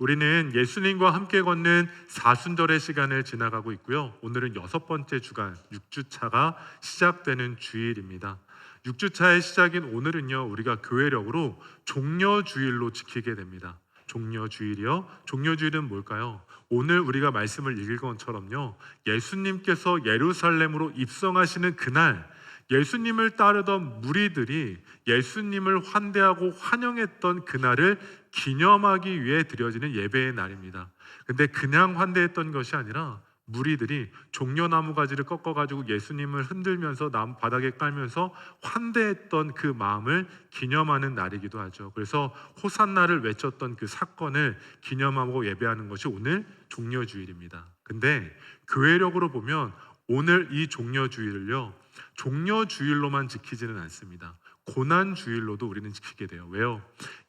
우리는 예수님과 함께 걷는 사순절의 시간을 지나가고 있고요. 오늘은 6번째 주간 6주차가 시작되는 주일입니다. 6주차의 시작인 오늘은요, 우리가 교회력으로 종려주일로 지키게 됩니다. 종려주일이요? 종려주일은 뭘까요? 오늘 우리가 말씀을 읽은 것처럼요, 예수님께서 예루살렘으로 입성하시는 그날, 예수님을 따르던 무리들이 예수님을 환대하고 환영했던 그날을 기념하기 위해 드려지는 예배의 날입니다. 근데 그냥 환대했던 것이 아니라 무리들이 종려나무 가지를 꺾어가지고 예수님을 흔들면서 나무 바닥에 깔면서 환대했던 그 마음을 기념하는 날이기도 하죠. 그래서 호산나를 외쳤던 그 사건을 기념하고 예배하는 것이 오늘 종려주일입니다. 근데 교회력으로 보면 오늘 이 종려주일을요, 종려주일로만 지키지는 않습니다. 고난주일로도 우리는 지키게 돼요. 왜요?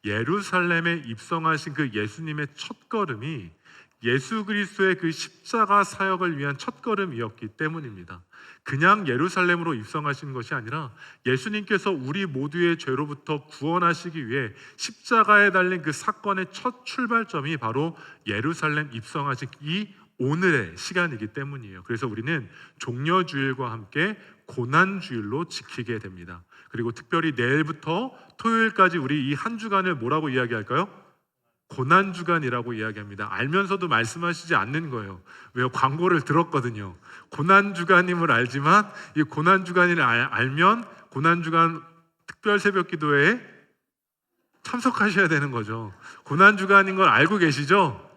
예루살렘에 입성하신 그 예수님의 첫걸음이 예수 그리스도의 그 십자가 사역을 위한 첫걸음이었기 때문입니다. 그냥 예루살렘으로 입성하신 것이 아니라 예수님께서 우리 모두의 죄로부터 구원하시기 위해 십자가에 달린 그 사건의 첫 출발점이 바로 예루살렘 입성하신 이 오늘의 시간이기 때문이에요. 그래서 우리는 종려주일과 함께 고난주일로 지키게 됩니다. 그리고 특별히 내일부터 토요일까지 우리 이 한 주간을 뭐라고 이야기할까요? 고난주간이라고 이야기합니다. 알면서도 말씀하시지 않는 거예요. 왜요? 광고를 들었거든요. 고난주간임을 알지만 이 고난주간을 알면 고난주간 특별 새벽 기도회에 참석하셔야 되는 거죠. 고난주간인 걸 알고 계시죠?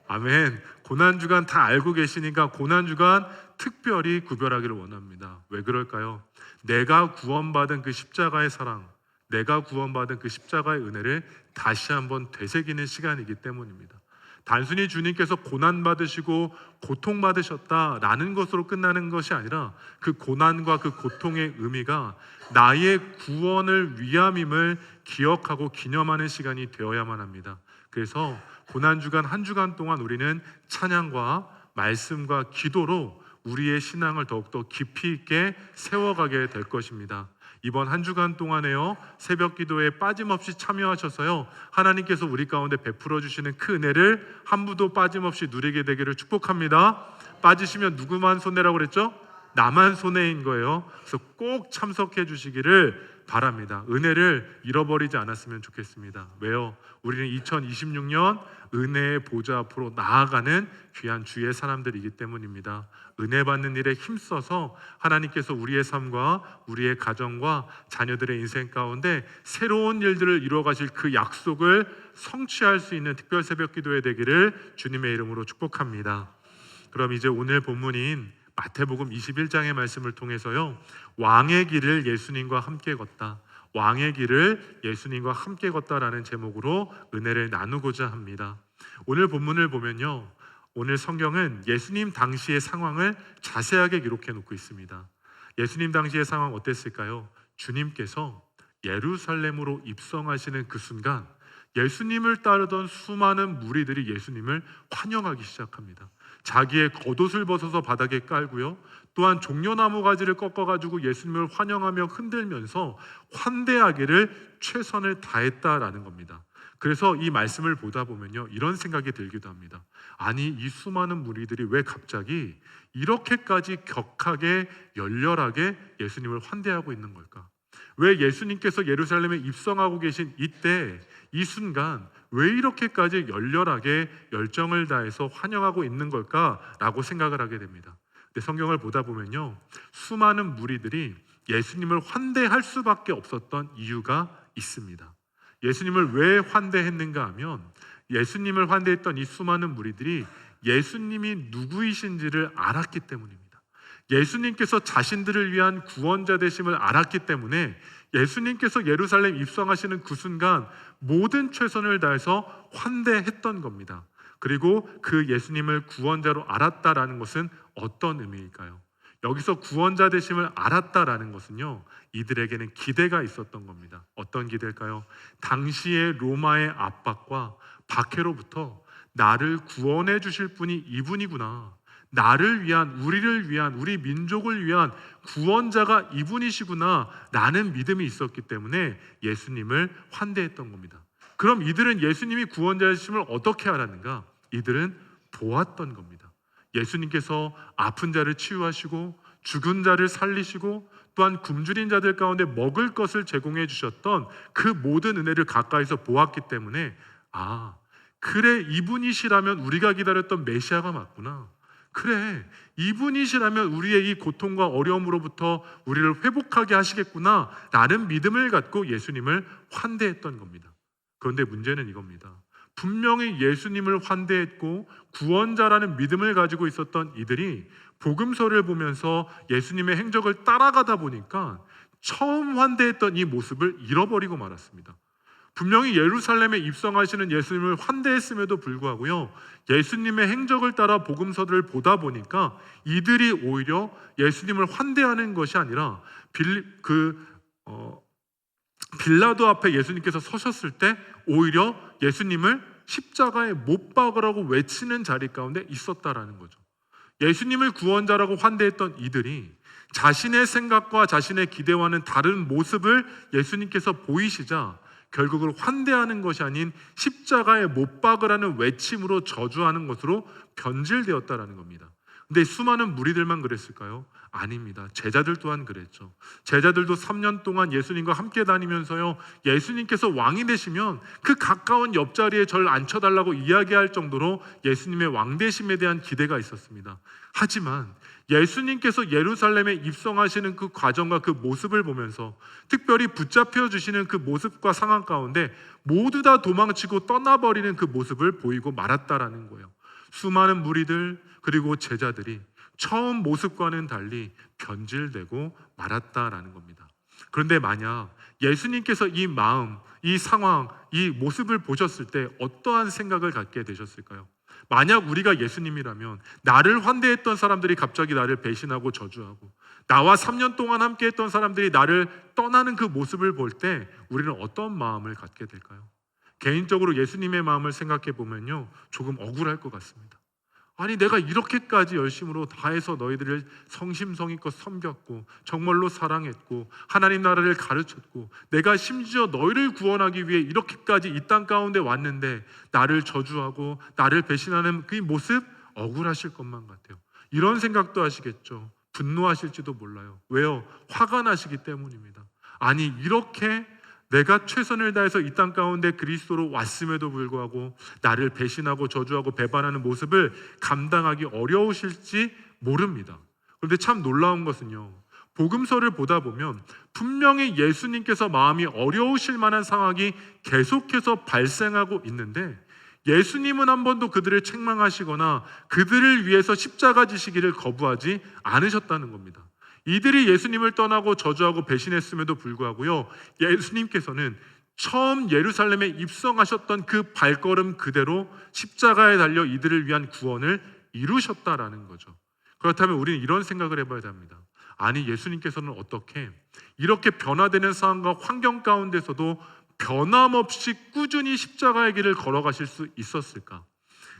아멘. 고난주간 다 알고 계시니까 고난주간 특별히 구별하기를 원합니다. 왜 그럴까요? 내가 구원받은 그 십자가의 사랑, 내가 구원받은 그 십자가의 은혜를 다시 한번 되새기는 시간이기 때문입니다. 단순히 주님께서 고난받으시고 고통받으셨다라는 것으로 끝나는 것이 아니라 그 고난과 그 고통의 의미가 나의 구원을 위함임을 기억하고 기념하는 시간이 되어야만 합니다. 그래서 고난주간 한 주간 동안 우리는 찬양과 말씀과 기도로 우리의 신앙을 더욱더 깊이 있게 세워가게 될 것입니다. 이번 한 주간 동안에요, 새벽 기도에 빠짐없이 참여하셔서요, 하나님께서 우리 가운데 베풀어 주시는 그 은혜를 한 분도 빠짐없이 누리게 되기를 축복합니다. 빠지시면 누구만 손해라고 그랬죠? 나만 손해인 거예요. 그래서 꼭 참석해 주시기를 바랍니다. 은혜를 잃어버리지 않았으면 좋겠습니다. 왜요? 우리는 2026년 은혜의 보좌 앞으로 나아가는 귀한 주의 사람들이기 때문입니다. 은혜 받는 일에 힘써서 하나님께서 우리의 삶과 우리의 가정과 자녀들의 인생 가운데 새로운 일들을 이루어 가실 그 약속을 성취할 수 있는 특별 새벽 기도회 되기를 주님의 이름으로 축복합니다. 그럼 이제 오늘 본문인 마태복음 21장의 말씀을 통해서요, 왕의 길을 예수님과 함께 걷다, 왕의 길을 예수님과 함께 걷다라는 제목으로 은혜를 나누고자 합니다. 오늘 본문을 보면요, 오늘 성경은 예수님 당시의 상황을 자세하게 기록해 놓고 있습니다. 예수님 당시의 상황 어땠을까요? 주님께서 예루살렘으로 입성하시는 그 순간 예수님을 따르던 수많은 무리들이 예수님을 환영하기 시작합니다. 자기의 겉옷을 벗어서 바닥에 깔고요, 또한 종려나무 가지를 꺾어가지고 예수님을 환영하며 흔들면서 환대하기를 최선을 다했다라는 겁니다. 그래서 이 말씀을 보다 보면요, 이런 생각이 들기도 합니다. 아니, 이 수많은 무리들이 왜 갑자기 이렇게까지 격하게 열렬하게 예수님을 환대하고 있는 걸까? 왜 예수님께서 예루살렘에 입성하고 계신 이때, 이 순간 왜 이렇게까지 열렬하게 열정을 다해서 환영하고 있는 걸까라고 생각을 하게 됩니다. 근데 성경을 보다 보면요, 수많은 무리들이 예수님을 환대할 수밖에 없었던 이유가 있습니다. 예수님을 왜 환대했는가 하면, 예수님을 환대했던 이 수많은 무리들이 예수님이 누구이신지를 알았기 때문입니다. 예수님께서 자신들을 위한 구원자 되심을 알았기 때문에 예수님께서 예루살렘 입성하시는 그 순간 모든 최선을 다해서 환대했던 겁니다. 그리고 그 예수님을 구원자로 알았다라는 것은 어떤 의미일까요? 여기서 구원자 되심을 알았다라는 것은요, 이들에게는 기대가 있었던 겁니다. 어떤 기대일까요? 당시의 로마의 압박과 박해로부터 나를 구원해 주실 분이 이분이구나, 나를 위한, 우리를 위한, 우리 민족을 위한 구원자가 이분이시구나 라는 믿음이 있었기 때문에 예수님을 환대했던 겁니다. 그럼 이들은 예수님이 구원자이심을 어떻게 알았는가? 이들은 보았던 겁니다. 예수님께서 아픈 자를 치유하시고 죽은 자를 살리시고 또한 굶주린 자들 가운데 먹을 것을 제공해 주셨던 그 모든 은혜를 가까이서 보았기 때문에 그래, 이분이시라면 우리가 기다렸던 메시아가 맞구나. 그래, 이분이시라면 우리의 이 고통과 어려움으로부터 우리를 회복하게 하시겠구나 라는 믿음을 갖고 예수님을 환대했던 겁니다. 그런데 문제는 이겁니다. 분명히 예수님을 환대했고 구원자라는 믿음을 가지고 있었던 이들이 복음서를 보면서 예수님의 행적을 따라가다 보니까 처음 환대했던 이 모습을 잃어버리고 말았습니다. 분명히 예루살렘에 입성하시는 예수님을 환대했음에도 불구하고요, 예수님의 행적을 따라 복음서들을 보다 보니까 이들이 오히려 예수님을 환대하는 것이 아니라 빌라도 앞에 예수님께서 서셨을 때 오히려 예수님을 십자가에 못 박으라고 외치는 자리 가운데 있었다라는 거죠. 예수님을 구원자라고 환대했던 이들이 자신의 생각과 자신의 기대와는 다른 모습을 예수님께서 보이시자 결국은 환대하는 것이 아닌 십자가에 못 박으라는 외침으로 저주하는 것으로 변질되었다라는 겁니다. 근데 수많은 무리들만 그랬을까요? 아닙니다. 제자들 또한 그랬죠. 제자들도 3년 동안 예수님과 함께 다니면서요, 예수님께서 왕이 되시면 그 가까운 옆자리에 절 앉혀달라고 이야기할 정도로 예수님의 왕되심에 대한 기대가 있었습니다. 하지만 예수님께서 예루살렘에 입성하시는 그 과정과 그 모습을 보면서 특별히 붙잡혀 주시는 그 모습과 상황 가운데 모두 다 도망치고 떠나버리는 그 모습을 보이고 말았다라는 거예요. 수많은 무리들 그리고 제자들이 처음 모습과는 달리 변질되고 말았다라는 겁니다. 그런데 만약 예수님께서 이 마음, 이 상황, 이 모습을 보셨을 때 어떠한 생각을 갖게 되셨을까요? 만약 우리가 예수님이라면 나를 환대했던 사람들이 갑자기 나를 배신하고 저주하고 나와 3년 동안 함께했던 사람들이 나를 떠나는 그 모습을 볼 때 우리는 어떤 마음을 갖게 될까요? 개인적으로 예수님의 마음을 생각해 보면요, 조금 억울할 것 같습니다. 아니, 내가 이렇게까지 열심으로 다해서 너희들을 성심성의껏 섬겼고 정말로 사랑했고 하나님 나라를 가르쳤고 내가 심지어 너희를 구원하기 위해 이렇게까지 이 땅 가운데 왔는데 나를 저주하고 나를 배신하는 그 모습, 억울하실 것만 같아요. 이런 생각도 하시겠죠. 분노하실지도 몰라요. 왜요? 화가 나시기 때문입니다. 아니, 이렇게 내가 최선을 다해서 이 땅 가운데 그리스도로 왔음에도 불구하고 나를 배신하고 저주하고 배반하는 모습을 감당하기 어려우실지 모릅니다. 그런데 참 놀라운 것은요, 복음서를 보다 보면 분명히 예수님께서 마음이 어려우실 만한 상황이 계속해서 발생하고 있는데 예수님은 한 번도 그들을 책망하시거나 그들을 위해서 십자가 지시기를 거부하지 않으셨다는 겁니다. 이들이 예수님을 떠나고 저주하고 배신했음에도 불구하고요, 예수님께서는 처음 예루살렘에 입성하셨던 그 발걸음 그대로 십자가에 달려 이들을 위한 구원을 이루셨다라는 거죠. 그렇다면 우리는 이런 생각을 해봐야 합니다. 아니, 예수님께서는 어떻게 이렇게 변화되는 상황과 환경 가운데서도 변함없이 꾸준히 십자가의 길을 걸어가실 수 있었을까?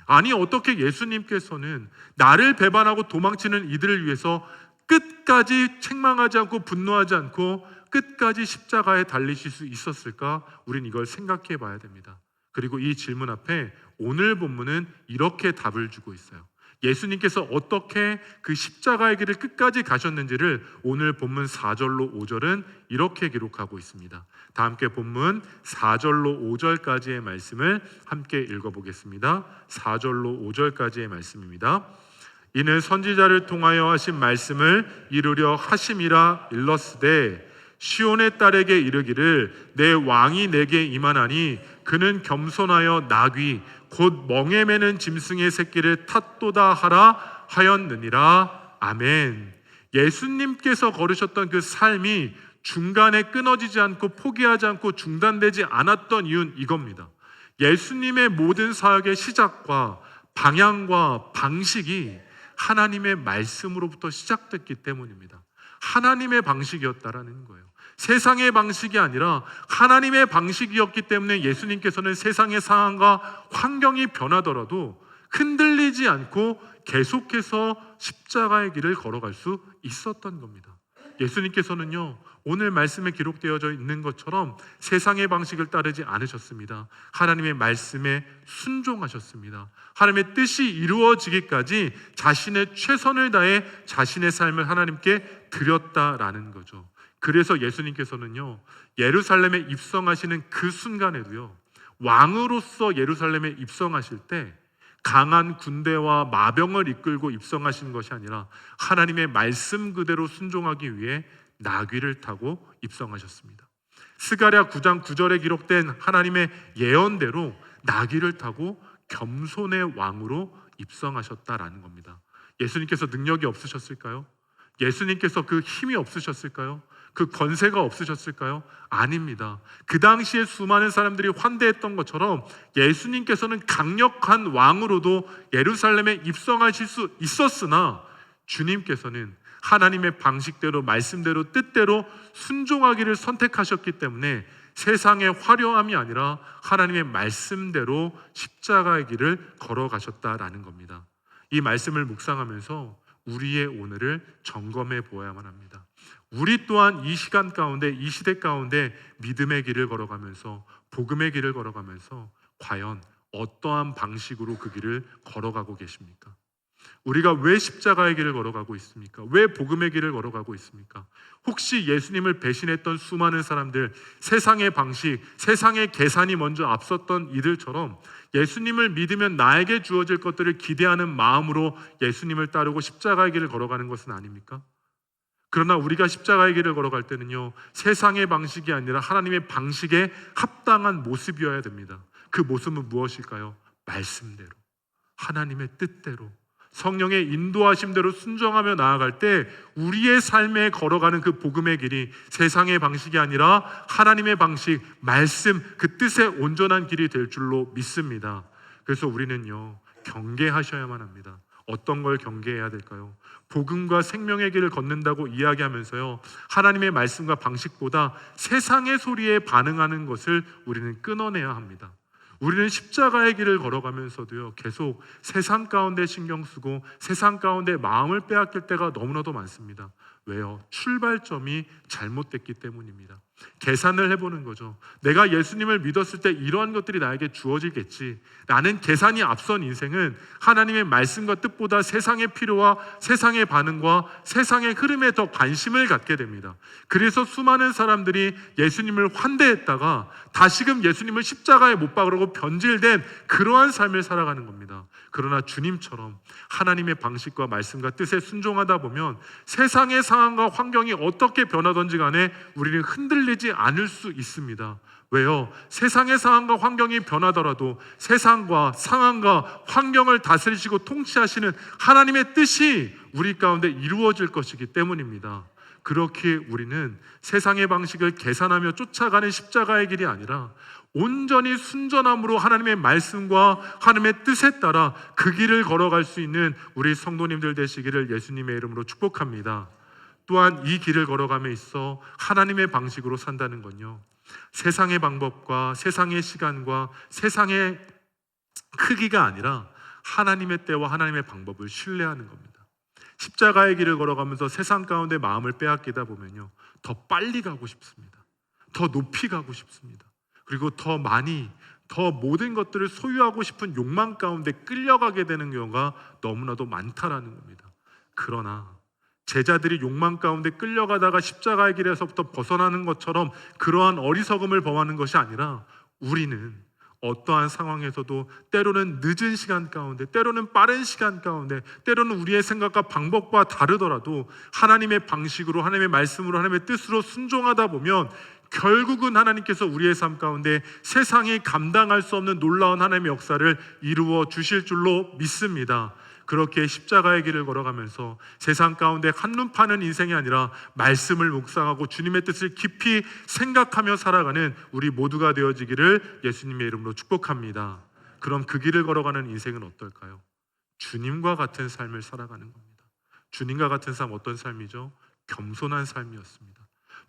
아니, 어떻게 예수님께서는 나를 배반하고 도망치는 이들을 위해서 끝까지 책망하지 않고 분노하지 않고 끝까지 십자가에 달리실 수 있었을까? 우린 이걸 생각해 봐야 됩니다. 그리고 이 질문 앞에 오늘 본문은 이렇게 답을 주고 있어요. 예수님께서 어떻게 그 십자가의 길을 끝까지 가셨는지를 오늘 본문 4절로 5절은 이렇게 기록하고 있습니다. 다 함께 본문 4절로 5절까지의 말씀을 함께 읽어보겠습니다. 4절로 5절까지의 말씀입니다. 이는 선지자를 통하여 하신 말씀을 이루려 하심이라 일렀으되 시온의 딸에게 이르기를 내 왕이 내게 임하나니 그는 겸손하여 나귀 곧 멍에 매는 짐승의 새끼를 탔도다 하라 하였느니라. 아멘. 예수님께서 걸으셨던 그 삶이 중간에 끊어지지 않고 포기하지 않고 중단되지 않았던 이유는 이겁니다. 예수님의 모든 사역의 시작과 방향과 방식이 하나님의 말씀으로부터 시작됐기 때문입니다. 하나님의 방식이었다라는 거예요. 세상의 방식이 아니라 하나님의 방식이었기 때문에 예수님께서는 세상의 상황과 환경이 변하더라도 흔들리지 않고 계속해서 십자가의 길을 걸어갈 수 있었던 겁니다. 예수님께서는요, 오늘 말씀에 기록되어져 있는 것처럼 세상의 방식을 따르지 않으셨습니다. 하나님의 말씀에 순종하셨습니다. 하나님의 뜻이 이루어지기까지 자신의 최선을 다해 자신의 삶을 하나님께 드렸다라는 거죠. 그래서 예수님께서는요, 예루살렘에 입성하시는 그 순간에도요, 왕으로서 예루살렘에 입성하실 때 강한 군대와 마병을 이끌고 입성하신 것이 아니라 하나님의 말씀 그대로 순종하기 위해 나귀를 타고 입성하셨습니다. 스가랴 9장 9절에 기록된 하나님의 예언대로 나귀를 타고 겸손의 왕으로 입성하셨다라는 겁니다. 예수님께서 능력이 없으셨을까요? 예수님께서 그 힘이 없으셨을까요? 그 권세가 없으셨을까요? 아닙니다. 그 당시에 수많은 사람들이 환대했던 것처럼 예수님께서는 강력한 왕으로도 예루살렘에 입성하실 수 있었으나 주님께서는 하나님의 방식대로, 말씀대로, 뜻대로 순종하기를 선택하셨기 때문에 세상의 화려함이 아니라 하나님의 말씀대로 십자가의 길을 걸어가셨다라는 겁니다. 이 말씀을 묵상하면서 우리의 오늘을 점검해 보아야만 합니다. 우리 또한 이 시간 가운데, 이 시대 가운데 믿음의 길을 걸어가면서, 복음의 길을 걸어가면서 과연 어떠한 방식으로 그 길을 걸어가고 계십니까? 우리가 왜 십자가의 길을 걸어가고 있습니까? 왜 복음의 길을 걸어가고 있습니까? 혹시 예수님을 배신했던 수많은 사람들, 세상의 방식, 세상의 계산이 먼저 앞섰던 이들처럼 예수님을 믿으면 나에게 주어질 것들을 기대하는 마음으로 예수님을 따르고 십자가의 길을 걸어가는 것은 아닙니까? 그러나 우리가 십자가의 길을 걸어갈 때는요, 세상의 방식이 아니라 하나님의 방식에 합당한 모습이어야 됩니다. 그 모습은 무엇일까요? 말씀대로, 하나님의 뜻대로, 성령의 인도하심대로 순종하며 나아갈 때 우리의 삶에 걸어가는 그 복음의 길이 세상의 방식이 아니라 하나님의 방식, 말씀, 그 뜻의 온전한 길이 될 줄로 믿습니다. 그래서 우리는요, 경계하셔야만 합니다. 어떤 걸 경계해야 될까요? 복음과 생명의 길을 걷는다고 이야기하면서요, 하나님의 말씀과 방식보다 세상의 소리에 반응하는 것을 우리는 끊어내야 합니다. 우리는 십자가의 길을 걸어가면서도요, 계속 세상 가운데 신경 쓰고 세상 가운데 마음을 빼앗길 때가 너무나도 많습니다. 왜요? 출발점이 잘못됐기 때문입니다. 계산을 해보는 거죠. 내가 예수님을 믿었을 때 이러한 것들이 나에게 주어지겠지. 라는 계산이 앞선 인생은 하나님의 말씀과 뜻보다 세상의 필요와 세상의 반응과 세상의 흐름에 더 관심을 갖게 됩니다. 그래서 수많은 사람들이 예수님을 환대했다가 다시금 예수님을 십자가에 못 박으려고 변질된 그러한 삶을 살아가는 겁니다. 그러나 주님처럼 하나님의 방식과 말씀과 뜻에 순종하다 보면 세상의 상황과 환경이 어떻게 변하든지 간에 우리는 흔들리지 않을 수 있습니다. 왜요? 세상의 상황과 환경이 변하더라도 세상과 상황과 환경을 다스리시고 통치하시는 하나님의 뜻이 우리 가운데 이루어질 것이기 때문입니다. 그렇게 우리는 세상의 방식을 계산하며 쫓아가는 십자가의 길이 아니라 온전히 순전함으로 하나님의 말씀과 하나님의 뜻에 따라 그 길을 걸어갈 수 있는 우리 성도님들 되시기를 예수님의 이름으로 축복합니다. 또한 이 길을 걸어감에 있어 하나님의 방식으로 산다는 건요, 세상의 방법과 세상의 시간과 세상의 크기가 아니라 하나님의 때와 하나님의 방법을 신뢰하는 겁니다. 십자가의 길을 걸어가면서 세상 가운데 마음을 빼앗기다 보면요, 더 빨리 가고 싶습니다. 더 높이 가고 싶습니다. 그리고 더 많이, 더 모든 것들을 소유하고 싶은 욕망 가운데 끌려가게 되는 경우가 너무나도 많다라는 겁니다. 그러나 제자들이 욕망 가운데 끌려가다가 십자가의 길에서부터 벗어나는 것처럼 그러한 어리석음을 범하는 것이 아니라 우리는 어떠한 상황에서도 때로는 늦은 시간 가운데, 때로는 빠른 시간 가운데, 때로는 우리의 생각과 방법과 다르더라도 하나님의 방식으로, 하나님의 말씀으로, 하나님의 뜻으로 순종하다 보면 결국은 하나님께서 우리의 삶 가운데 세상이 감당할 수 없는 놀라운 하나님의 역사를 이루어 주실 줄로 믿습니다. 그렇게 십자가의 길을 걸어가면서 세상 가운데 한눈 파는 인생이 아니라 말씀을 묵상하고 주님의 뜻을 깊이 생각하며 살아가는 우리 모두가 되어지기를 예수님의 이름으로 축복합니다. 그럼 그 길을 걸어가는 인생은 어떨까요? 주님과 같은 삶을 살아가는 겁니다. 주님과 같은 삶, 어떤 삶이죠? 겸손한 삶이었습니다.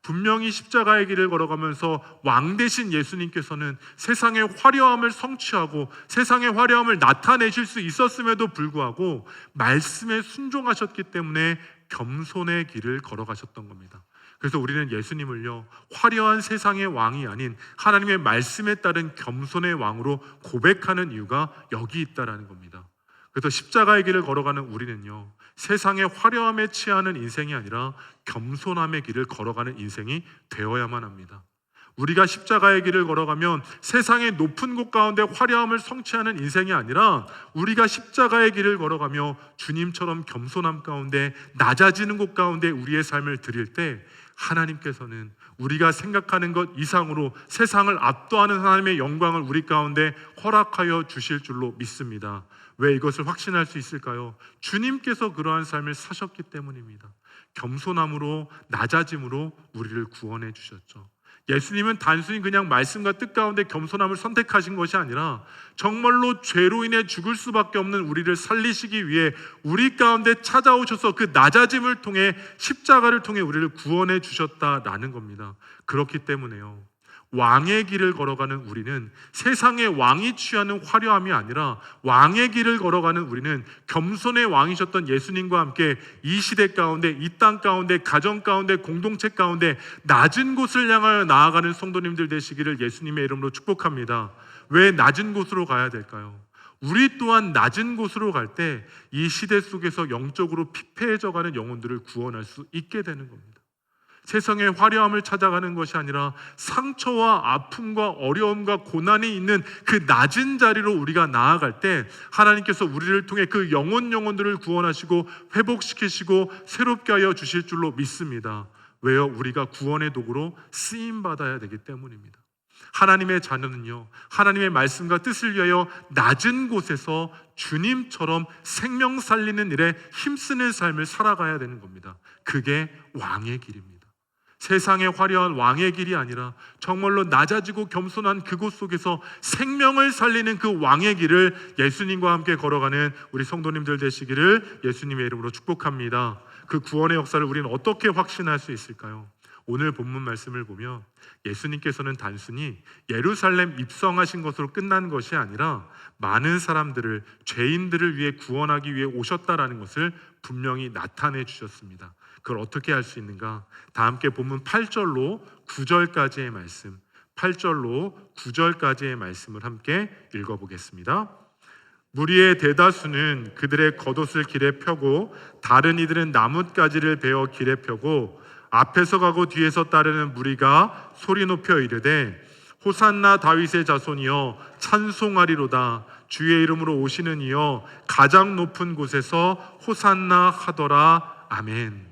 분명히 십자가의 길을 걸어가면서 왕 되신 예수님께서는 세상의 화려함을 성취하고 세상의 화려함을 나타내실 수 있었음에도 불구하고 말씀에 순종하셨기 때문에 겸손의 길을 걸어가셨던 겁니다. 그래서 우리는 예수님을요, 화려한 세상의 왕이 아닌 하나님의 말씀에 따른 겸손의 왕으로 고백하는 이유가 여기 있다라는 겁니다. 그래서 십자가의 길을 걸어가는 우리는요, 세상의 화려함에 취하는 인생이 아니라 겸손함의 길을 걸어가는 인생이 되어야만 합니다. 우리가 십자가의 길을 걸어가면 세상의 높은 곳 가운데 화려함을 성취하는 인생이 아니라 우리가 십자가의 길을 걸어가며 주님처럼 겸손함 가운데 낮아지는 곳 가운데 우리의 삶을 드릴 때 하나님께서는 우리가 생각하는 것 이상으로 세상을 압도하는 하나님의 영광을 우리 가운데 허락하여 주실 줄로 믿습니다. 왜 이것을 확신할 수 있을까요? 주님께서 그러한 삶을 사셨기 때문입니다. 겸손함으로 낮아짐으로 우리를 구원해 주셨죠. 예수님은 단순히 그냥 말씀과 뜻 가운데 겸손함을 선택하신 것이 아니라 정말로 죄로 인해 죽을 수밖에 없는 우리를 살리시기 위해 우리 가운데 찾아오셔서 그 낮아짐을 통해 십자가를 통해 우리를 구원해 주셨다라는 겁니다. 그렇기 때문에요, 왕의 길을 걸어가는 우리는 세상의 왕이 취하는 화려함이 아니라 왕의 길을 걸어가는 우리는 겸손의 왕이셨던 예수님과 함께 이 시대 가운데, 이 땅 가운데, 가정 가운데, 공동체 가운데 낮은 곳을 향하여 나아가는 성도님들 되시기를 예수님의 이름으로 축복합니다. 왜 낮은 곳으로 가야 될까요? 우리 또한 낮은 곳으로 갈 때 이 시대 속에서 영적으로 피폐해져가는 영혼들을 구원할 수 있게 되는 겁니다. 세상의 화려함을 찾아가는 것이 아니라 상처와 아픔과 어려움과 고난이 있는 그 낮은 자리로 우리가 나아갈 때 하나님께서 우리를 통해 그 영혼들을 구원하시고 회복시키시고 새롭게 하여 주실 줄로 믿습니다. 왜요? 우리가 구원의 도구로 쓰임받아야 되기 때문입니다. 하나님의 자녀는요, 하나님의 말씀과 뜻을 위하여 낮은 곳에서 주님처럼 생명 살리는 일에 힘쓰는 삶을 살아가야 되는 겁니다. 그게 왕의 길입니다. 세상의 화려한 왕의 길이 아니라 정말로 낮아지고 겸손한 그곳 속에서 생명을 살리는 그 왕의 길을 예수님과 함께 걸어가는 우리 성도님들 되시기를 예수님의 이름으로 축복합니다. 그 구원의 역사를 우리는 어떻게 확신할 수 있을까요? 오늘 본문 말씀을 보면 예수님께서는 단순히 예루살렘 입성하신 것으로 끝난 것이 아니라 많은 사람들을, 죄인들을 위해 구원하기 위해 오셨다라는 것을 분명히 나타내 주셨습니다. 그걸 어떻게 할 수 있는가? 다 함께 본문 8절로 9절까지의 말씀, 8절로 9절까지의 말씀을 함께 읽어보겠습니다. 무리의 대다수는 그들의 겉옷을 길에 펴고 다른 이들은 나뭇가지를 베어 길에 펴고 앞에서 가고 뒤에서 따르는 무리가 소리 높여 이르되 호산나 다윗의 자손이여 찬송하리로다. 주의 이름으로 오시는 이여 가장 높은 곳에서 호산나 하더라. 아멘.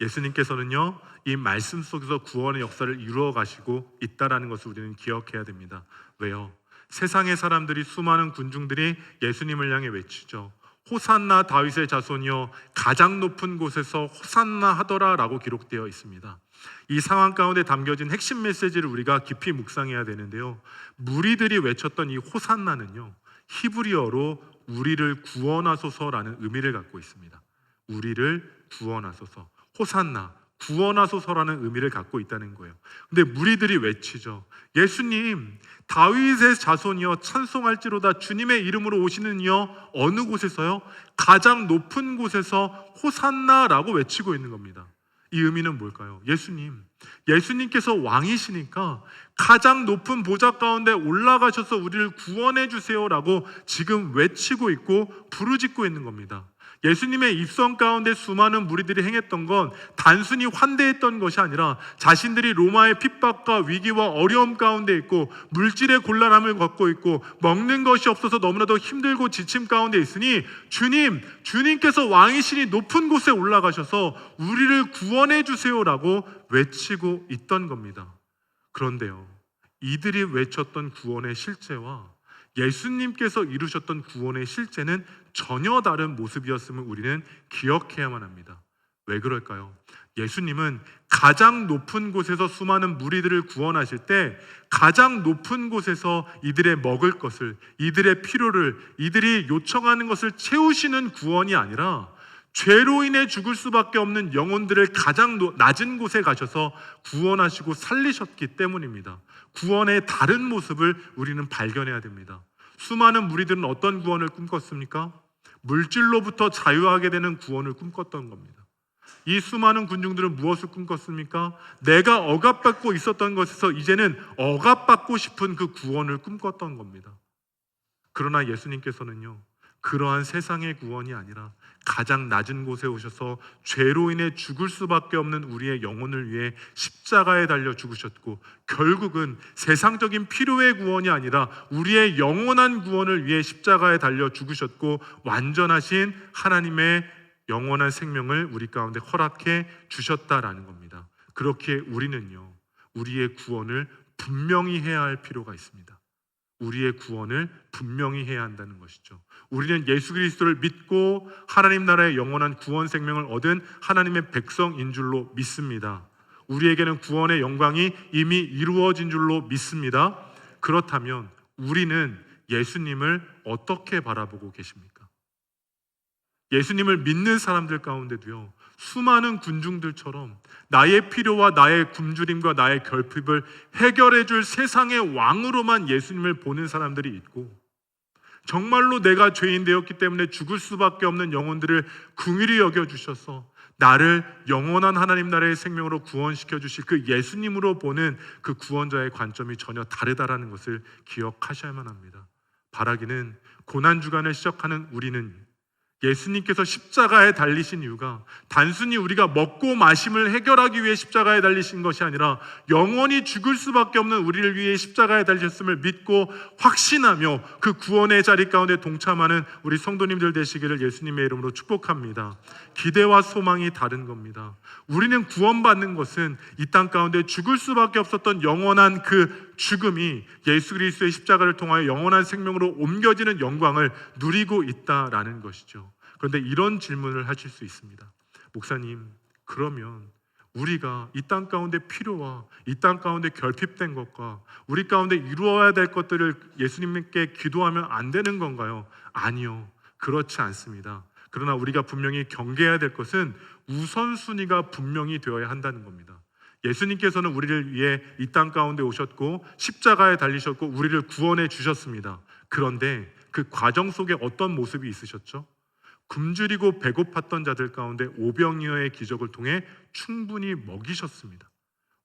예수님께서는요, 이 말씀 속에서 구원의 역사를 이루어 가시고 있다라는 것을 우리는 기억해야 됩니다. 왜요? 세상의 사람들이, 수많은 군중들이 예수님을 향해 외치죠. 호산나 다윗의 자손이여 가장 높은 곳에서 호산나 하더라 라고 기록되어 있습니다. 이 상황 가운데 담겨진 핵심 메시지를 우리가 깊이 묵상해야 되는데요, 무리들이 외쳤던 이 호산나는요, 히브리어로 우리를 구원하소서라는 의미를 갖고 있습니다. 우리를 구원하소서, 호산나, 구원하소서라는 의미를 갖고 있다는 거예요. 근데 무리들이 외치죠. 예수님, 다윗의 자손이여 찬송할지로다. 주님의 이름으로 오시는 이여 어느 곳에서요? 가장 높은 곳에서 호산나라고 외치고 있는 겁니다. 이 의미는 뭘까요? 예수님께서 왕이시니까 가장 높은 보좌 가운데 올라가셔서 우리를 구원해 주세요라고 지금 외치고 있고 부르짖고 있는 겁니다. 예수님의 입성 가운데 수많은 무리들이 행했던 건 단순히 환대했던 것이 아니라 자신들이 로마의 핍박과 위기와 어려움 가운데 있고 물질의 곤란함을 겪고 있고 먹는 것이 없어서 너무나도 힘들고 지침 가운데 있으니 주님께서 왕이시니 높은 곳에 올라가셔서 우리를 구원해 주세요라고 외치고 있던 겁니다. 그런데요, 이들이 외쳤던 구원의 실제와 예수님께서 이루셨던 구원의 실제는 전혀 다른 모습이었음을 우리는 기억해야만 합니다. 왜 그럴까요? 예수님은 가장 높은 곳에서 수많은 무리들을 구원하실 때 가장 높은 곳에서 이들의 먹을 것을, 이들의 필요를, 이들이 요청하는 것을 채우시는 구원이 아니라 죄로 인해 죽을 수밖에 없는 영혼들을 가장 낮은 곳에 가셔서 구원하시고 살리셨기 때문입니다. 구원의 다른 모습을 우리는 발견해야 됩니다. 수많은 무리들은 어떤 구원을 꿈꿨습니까? 물질로부터 자유하게 되는 구원을 꿈꿨던 겁니다. 이 수많은 군중들은 무엇을 꿈꿨습니까? 내가 억압받고 있었던 것에서 이제는 억압받고 싶은 그 구원을 꿈꿨던 겁니다. 그러나 예수님께서는요, 그러한 세상의 구원이 아니라 가장 낮은 곳에 오셔서 죄로 인해 죽을 수밖에 없는 우리의 영혼을 위해 십자가에 달려 죽으셨고, 결국은 세상적인 필요의 구원이 아니라 우리의 영원한 구원을 위해 십자가에 달려 죽으셨고, 완전하신 하나님의 영원한 생명을 우리 가운데 허락해 주셨다라는 겁니다. 그렇게 우리는요, 우리의 구원을 분명히 해야 할 필요가 있습니다. 우리의 구원을 분명히 해야 한다는 것이죠. 우리는 예수 그리스도를 믿고 하나님 나라의 영원한 구원 생명을 얻은 하나님의 백성인 줄로 믿습니다. 우리에게는 구원의 영광이 이미 이루어진 줄로 믿습니다. 그렇다면 우리는 예수님을 어떻게 바라보고 계십니까? 예수님을 믿는 사람들 가운데도요, 수많은 군중들처럼 나의 필요와 나의 굶주림과 나의 결핍을 해결해 줄 세상의 왕으로만 예수님을 보는 사람들이 있고, 정말로 내가 죄인 되었기 때문에 죽을 수밖에 없는 영혼들을 긍휼히 여겨주셔서 나를 영원한 하나님 나라의 생명으로 구원시켜 주실 그 예수님으로 보는 그 구원자의 관점이 전혀 다르다라는 것을 기억하셔야만 합니다. 바라기는 고난주간을 시작하는 우리는 예수님께서 십자가에 달리신 이유가 단순히 우리가 먹고 마심을 해결하기 위해 십자가에 달리신 것이 아니라 영원히 죽을 수밖에 없는 우리를 위해 십자가에 달리셨음을 믿고 확신하며 그 구원의 자리 가운데 동참하는 우리 성도님들 되시기를 예수님의 이름으로 축복합니다. 기대와 소망이 다른 겁니다. 우리는 구원받는 것은 이 땅 가운데 죽을 수밖에 없었던 영원한 그 죽음이 예수 그리스도의 십자가를 통하여 영원한 생명으로 옮겨지는 영광을 누리고 있다라는 것이죠. 그런데 이런 질문을 하실 수 있습니다. 목사님, 그러면 우리가 이 땅 가운데 필요와 이 땅 가운데 결핍된 것과 우리 가운데 이루어야 될 것들을 예수님께 기도하면 안 되는 건가요? 아니요, 그렇지 않습니다. 그러나 우리가 분명히 경계해야 될 것은 우선순위가 분명히 되어야 한다는 겁니다. 예수님께서는 우리를 위해 이 땅 가운데 오셨고 십자가에 달리셨고 우리를 구원해 주셨습니다. 그런데 그 과정 속에 어떤 모습이 있으셨죠? 굶주리고 배고팠던 자들 가운데 오병이어의 기적을 통해 충분히 먹이셨습니다.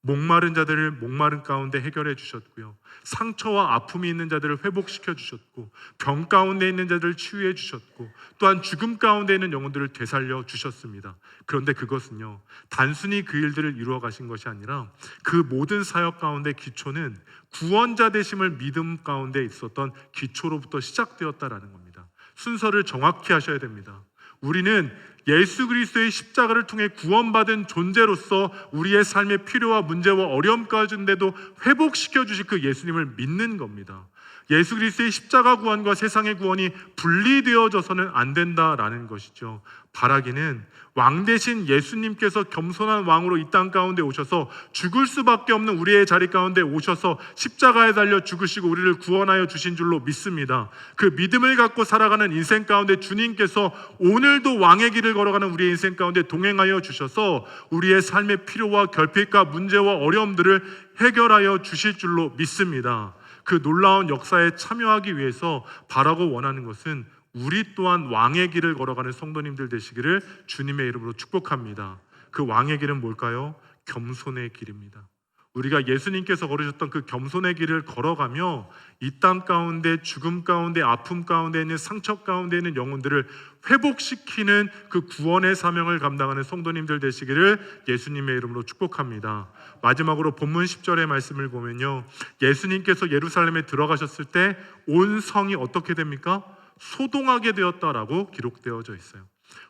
목마른 자들을 목마른 가운데 해결해 주셨고요, 상처와 아픔이 있는 자들을 회복시켜 주셨고, 병 가운데 있는 자들을 치유해 주셨고, 또한 죽음 가운데 있는 영혼들을 되살려 주셨습니다. 그런데 그것은요, 단순히 그 일들을 이루어 가신 것이 아니라 그 모든 사역 가운데 기초는 구원자 되심을 믿음 가운데 있었던 기초로부터 시작되었다라는 겁니다. 순서를 정확히 하셔야 됩니다. 우리는 예수 그리스도의 십자가를 통해 구원받은 존재로서 우리의 삶의 필요와 문제와 어려움 가운데도 회복시켜 주실 그 예수님을 믿는 겁니다. 예수 그리스도의 십자가 구원과 세상의 구원이 분리되어져서는 안 된다라는 것이죠. 바라기는 왕 대신 예수님께서 겸손한 왕으로 이 땅 가운데 오셔서 죽을 수밖에 없는 우리의 자리 가운데 오셔서 십자가에 달려 죽으시고 우리를 구원하여 주신 줄로 믿습니다. 그 믿음을 갖고 살아가는 인생 가운데 주님께서 오늘도 왕의 길을 걸어가는 우리의 인생 가운데 동행하여 주셔서 우리의 삶의 필요와 결핍과 문제와 어려움들을 해결하여 주실 줄로 믿습니다. 그 놀라운 역사에 참여하기 위해서 바라고 원하는 것은 우리 또한 왕의 길을 걸어가는 성도님들 되시기를 주님의 이름으로 축복합니다. 그 왕의 길은 뭘까요? 겸손의 길입니다. 우리가 예수님께서 걸으셨던 그 겸손의 길을 걸어가며 이 땅 가운데 죽음 가운데 아픔 가운데 있는 상처 가운데 있는 영혼들을 회복시키는 그 구원의 사명을 감당하는 성도님들 되시기를 예수님의 이름으로 축복합니다. 마지막으로 본문 10절의 말씀을 보면요, 예수님께서 예루살렘에 들어가셨을 때 온 성이 어떻게 됩니까? 소동하게 되었다라고 기록되어져 있어요.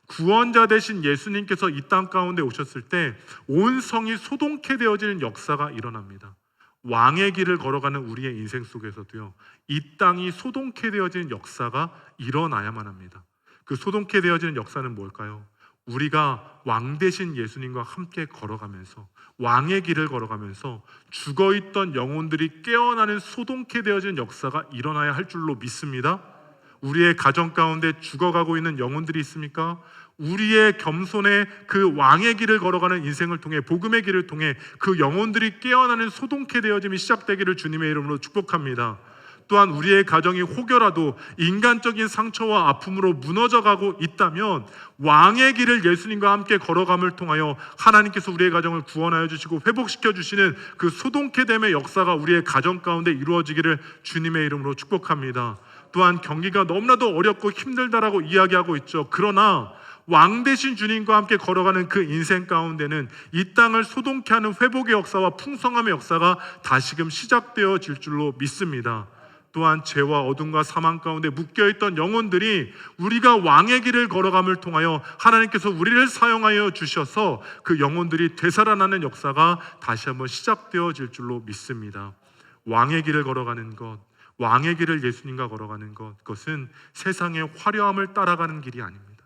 구원자 되신 예수님께서 이 땅 가운데 오셨을 때 온 성이 소동케 되어지는 역사가 일어납니다. 왕의 길을 걸어가는 우리의 인생 속에서도요, 이 땅이 소동케 되어지는 역사가 일어나야만 합니다. 그 소동케 되어지는 역사는 뭘까요? 우리가 왕 되신 예수님과 함께 걸어가면서 왕의 길을 걸어가면서 죽어있던 영혼들이 깨어나는 소동케 되어지는 역사가 일어나야 할 줄로 믿습니다. 우리의 가정 가운데 죽어가고 있는 영혼들이 있습니까? 우리의 겸손의 그 왕의 길을 걸어가는 인생을 통해 복음의 길을 통해 그 영혼들이 깨어나는 소동케 되어짐이 시작되기를 주님의 이름으로 축복합니다. 또한 우리의 가정이 혹여라도 인간적인 상처와 아픔으로 무너져가고 있다면 왕의 길을 예수님과 함께 걸어감을 통하여 하나님께서 우리의 가정을 구원하여 주시고 회복시켜 주시는 그 소동케됨의 역사가 우리의 가정 가운데 이루어지기를 주님의 이름으로 축복합니다. 또한 경기가 너무나도 어렵고 힘들다라고 이야기하고 있죠. 그러나 왕 대신 주님과 함께 걸어가는 그 인생 가운데는 이 땅을 소동케 하는 회복의 역사와 풍성함의 역사가 다시금 시작되어질 줄로 믿습니다. 또한 죄와 어둠과 사망 가운데 묶여있던 영혼들이 우리가 왕의 길을 걸어감을 통하여 하나님께서 우리를 사용하여 주셔서 그 영혼들이 되살아나는 역사가 다시 한번 시작되어질 줄로 믿습니다. 왕의 길을 걸어가는 것, 왕의 길을 예수님과 걸어가는 것, 그것은 세상의 화려함을 따라가는 길이 아닙니다.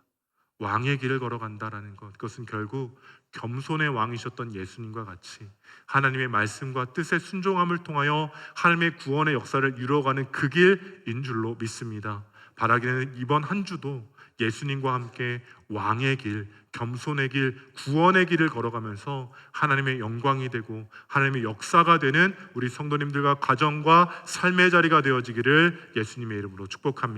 왕의 길을 걸어간다라는 것, 그것은 결국 겸손의 왕이셨던 예수님과 같이 하나님의 말씀과 뜻에 순종함을 통하여 하나님의 구원의 역사를 이루어가는 그 길인 줄로 믿습니다. 바라기는 이번 한 주도 예수님과 함께 왕의 길, 겸손의 길, 구원의 길을 걸어가면서 하나님의 영광이 되고 하나님의 역사가 되는 우리 성도님들과 가정과 삶의 자리가 되어지기를 예수님의 이름으로 축복합니다.